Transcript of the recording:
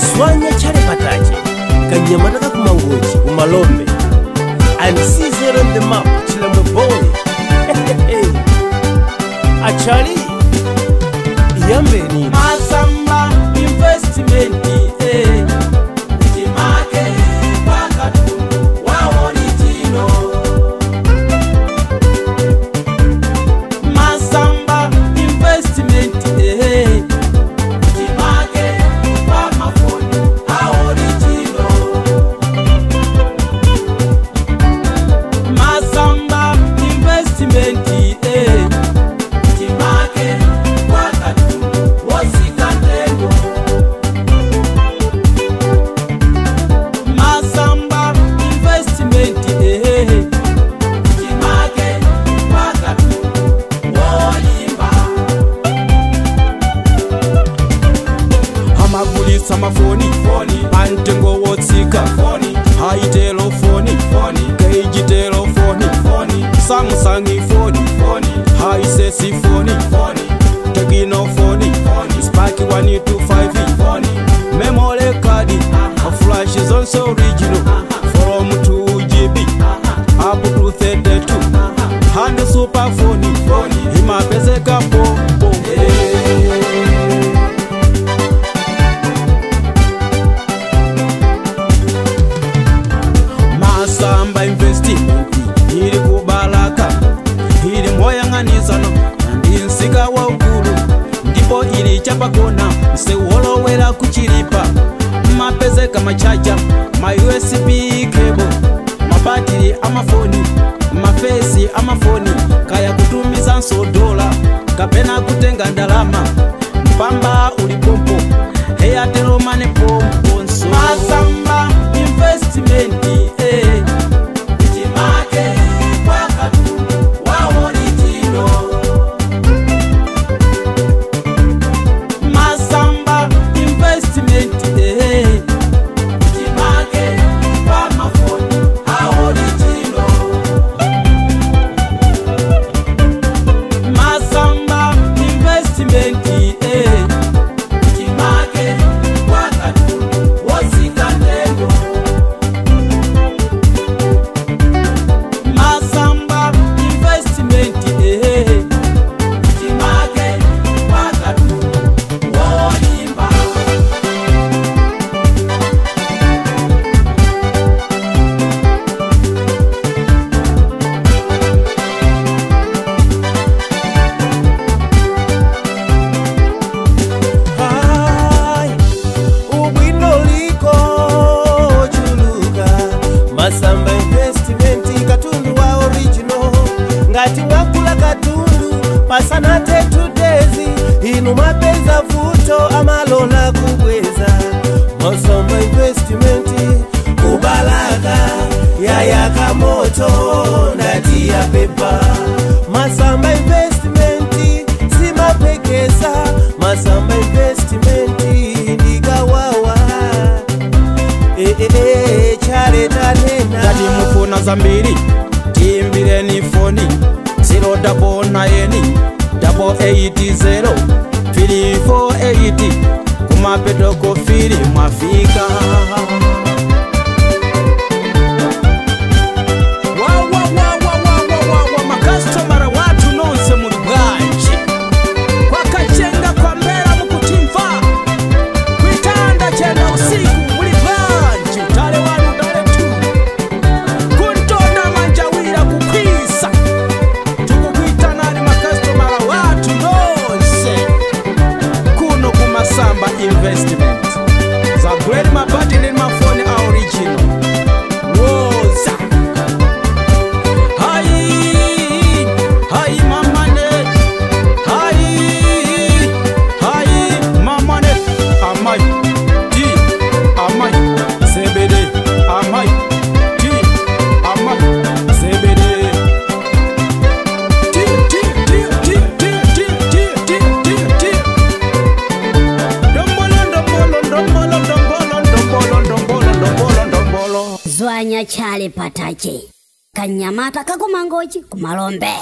Zwanya Chale Patache, Kanyamata Kumangochi, Umalombe, and Caesar on the map, Chilambo boy. Achali, Yambeni, Masamba investment, Jimake, Wakatu, Waworitino. Masamba investment, Jimake, Wamafoni, Aworitino. Masamba investment, Jimake, Wakatu, Wasikatego. Masamba investment, Jimake, Wakatu, Woyimba. Amagulisa mafoni, Antengo wotsika, Haitelo foni, Keijitelo foni, Samsung foni, Haisesi foni, Tegino foni, Sparky 125, Memory card, a flash is also original, from 2 GB, up to 32, and the super phone, Hima Peseka Popo. Masamba investment, hili kubalaka, hili moyanganizano, ndinsika wa ukulu, ndipo ili chapakona, se wolowela kuchilipa, mapezeka machaja, ma USB cable, mabatiri amafoni, mafesi amafoni, kaya kutumiza $1 kapena kutenga ndalama, mpamba ulipompo, Airtel Money pompo nso. Masamba investment, Jimake, Wakatu, Waworitino. Masamba investment, Jimake, Wamafoni, Aworitino. Masamba investment, Jimake, Wakatu, Wasikatego. Masamba investment, Jimake, Wakatu, Woyimba. Hai, ubwino liko chuluka. Masamba investment, katundu wa original. Ngati wakula katundu, pasana tetu dezi. Inu mapeza futo, amalola kubweza. Masamba investment, kubalaka. Yaya kamoto, ndati ya pepa. Masamba investment, sima pekesa. Masamba investment, ndigawawa. Chale tanena. Kati mufuna zambiri, timbire ni foni 099 880 348, kumapeto kofiri mwafika. Makastomara watu nonse muli bwanji, kwakachenga kwa mbera mukutimva, kwitanda chenda usiku muli bwanji, utale 1 utale 2, kuntonda manjawira kukwisa, tukukwitanani makastomara watu nonse, kuno kumasamba investment, zaguleni mabatili mafoni original, woza. Hai mamane, hai mamane, amai, ti, amai, sebede, amai, ti, amai, sebede. Ti, ti, ti, ti, ti, ti, ti, ti, ti, ti. Dombolo, dombolo, dombolo, dombolo, dombolo, dombolo, dombolo, dombolo. Zwanya Chale Patache, Kanyamata Kakumangochi, Kumalombe.